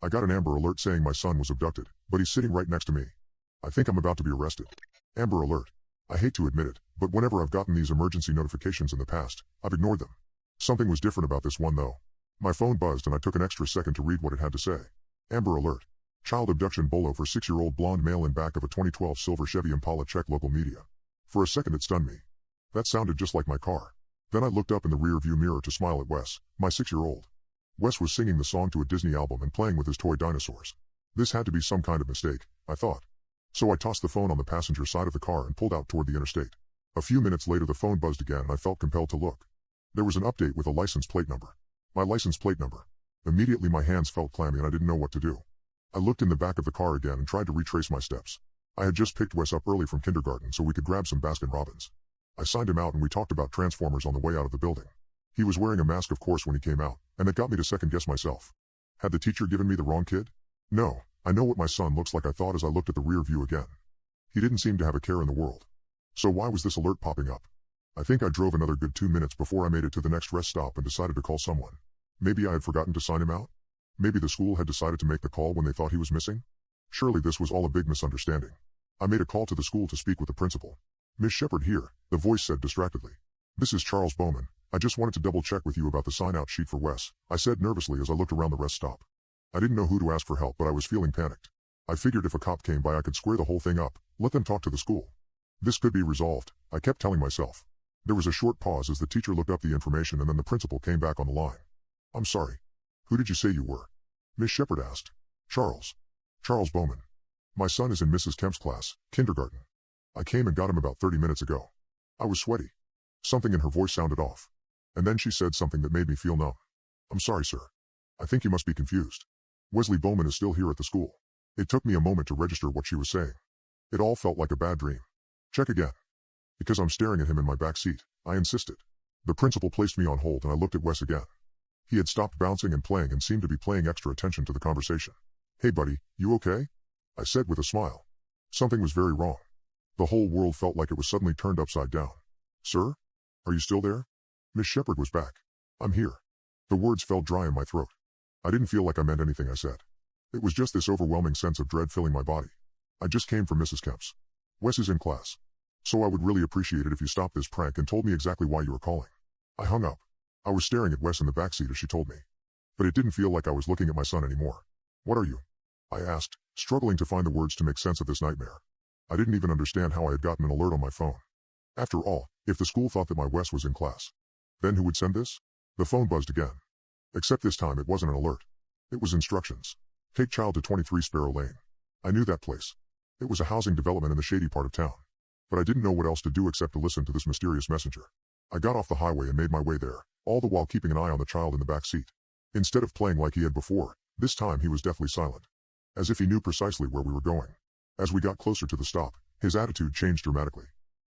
I got an Amber Alert saying my son was abducted, but he's sitting right next to me. I think I'm about to be arrested. Amber Alert. I hate to admit it, but whenever I've gotten these emergency notifications in the past, I've ignored them. Something was different about this one though. My phone buzzed and I took an extra second to read what it had to say. Amber Alert. Child abduction bolo for 6-year-old blonde male in back of a 2012 silver Chevy Impala. Check local media. For a second it stunned me. That sounded just like my car. Then I looked up in the rear-view mirror to smile at Wes, my 6-year-old. Wes was singing the song to a Disney album and playing with his toy dinosaurs. This had to be some kind of mistake, I thought. So I tossed the phone on the passenger side of the car and pulled out toward the interstate. A few minutes later the phone buzzed again and I felt compelled to look. There was an update with a license plate number. My license plate number. Immediately my hands felt clammy and I didn't know what to do. I looked in the back of the car again and tried to retrace my steps. I had just picked Wes up early from kindergarten so we could grab some Baskin-Robbins. I signed him out and we talked about Transformers on the way out of the building. He was wearing a mask of course when he came out, and it got me to second guess myself. Had the teacher given me the wrong kid? No, I know what my son looks like, I thought as I looked at the rear view again. He didn't seem to have a care in the world. So why was this alert popping up? I think I drove another good 2 minutes before I made it to the next rest stop and decided to call someone. Maybe I had forgotten to sign him out? Maybe the school had decided to make the call when they thought he was missing? Surely this was all a big misunderstanding. I made a call to the school to speak with the principal. Miss Shepard here, the voice said distractedly. This is Charles Bowman. I just wanted to double check with you about the sign-out sheet for Wes, I said nervously as I looked around the rest stop. I didn't know who to ask for help, but I was feeling panicked. I figured if a cop came by I could square the whole thing up, let them talk to the school. This could be resolved, I kept telling myself. There was a short pause as the teacher looked up the information and then the principal came back on the line. I'm sorry. Who did you say you were? Miss Shepard asked. Charles. Charles Bowman. My son is in Mrs. Kemp's class, kindergarten. I came and got him about 30 minutes ago. I was sweaty. Something in her voice sounded off. And then she said something that made me feel numb. I'm sorry, sir. I think you must be confused. Wesley Bowman is still here at the school. It took me a moment to register what she was saying. It all felt like a bad dream. Check again. Because I'm staring at him in my back seat, I insisted. The principal placed me on hold and I looked at Wes again. He had stopped bouncing and playing and seemed to be paying extra attention to the conversation. Hey buddy, you okay? I said with a smile. Something was very wrong. The whole world felt like it was suddenly turned upside down. Sir? Are you still there? Miss Shepard was back. I'm here. The words felt dry in my throat. I didn't feel like I meant anything I said. It was just this overwhelming sense of dread filling my body. I just came from Mrs. Kemp's. Wes is in class. So I would really appreciate it if you stopped this prank and told me exactly why you were calling. I hung up. I was staring at Wes in the backseat as she told me. But it didn't feel like I was looking at my son anymore. What are you? I asked, struggling to find the words to make sense of this nightmare. I didn't even understand how I had gotten an alert on my phone. After all, if the school thought that my Wes was in class, then who would send this? The phone buzzed again. Except this time it wasn't an alert. It was instructions. Take child to 23 Sparrow Lane. I knew that place. It was a housing development in the shady part of town. But I didn't know what else to do except to listen to this mysterious messenger. I got off the highway and made my way there, all the while keeping an eye on the child in the back seat. Instead of playing like he had before, this time he was deathly silent. As if he knew precisely where we were going. As we got closer to the stop, his attitude changed dramatically.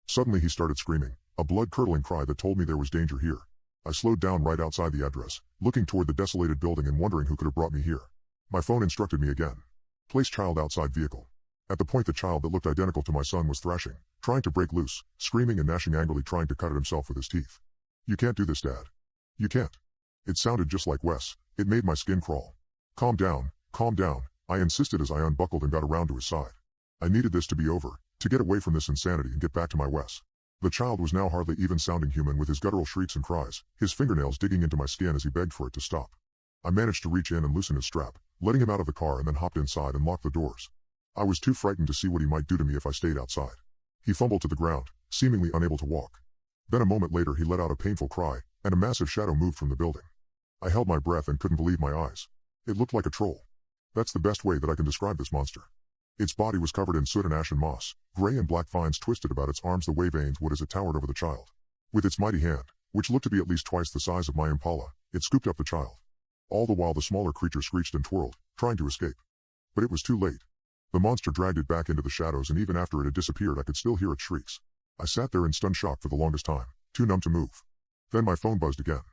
Suddenly he started screaming, a blood-curdling cry that told me there was danger here. I slowed down right outside the address, looking toward the desolated building and wondering who could have brought me here. My phone instructed me again. Place child outside vehicle. At the point the child that looked identical to my son was thrashing, trying to break loose, screaming and gnashing angrily trying to cut at himself with his teeth. You can't do this, Dad. You can't. It sounded just like Wes. It made my skin crawl. Calm down, I insisted as I unbuckled and got around to his side. I needed this to be over, to get away from this insanity and get back to my Wes. The child was now hardly even sounding human with his guttural shrieks and cries, his fingernails digging into my skin as he begged for it to stop. I managed to reach in and loosen his strap, letting him out of the car and then hopped inside and locked the doors. I was too frightened to see what he might do to me if I stayed outside. He fumbled to the ground, seemingly unable to walk. Then a moment later he let out a painful cry, and a massive shadow moved from the building. I held my breath and couldn't believe my eyes. It looked like a troll. That's the best way that I can describe this monster. Its body was covered in soot and ash and moss, gray and black vines twisted about its arms the way veins would as it towered over the child. With its mighty hand, which looked to be at least twice the size of my Impala, it scooped up the child. All the while the smaller creature screeched and twirled, trying to escape. But it was too late. The monster dragged it back into the shadows and even after it had disappeared I could still hear its shrieks. I sat there in stunned shock for the longest time, too numb to move. Then my phone buzzed again.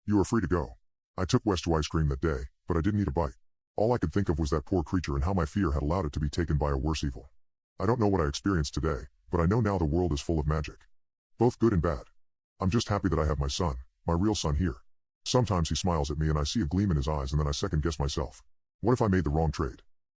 You are free to go. I took Wes to ice cream that day, but I didn't eat a bite. All I could think of was that poor creature and how my fear had allowed it to be taken by a worse evil. I don't know what I experienced today, but I know now the world is full of magic. Both good and bad. I'm just happy that I have my son, my real son here. Sometimes he smiles at me and I see a gleam in his eyes and then I second guess myself. What if I made the wrong trade?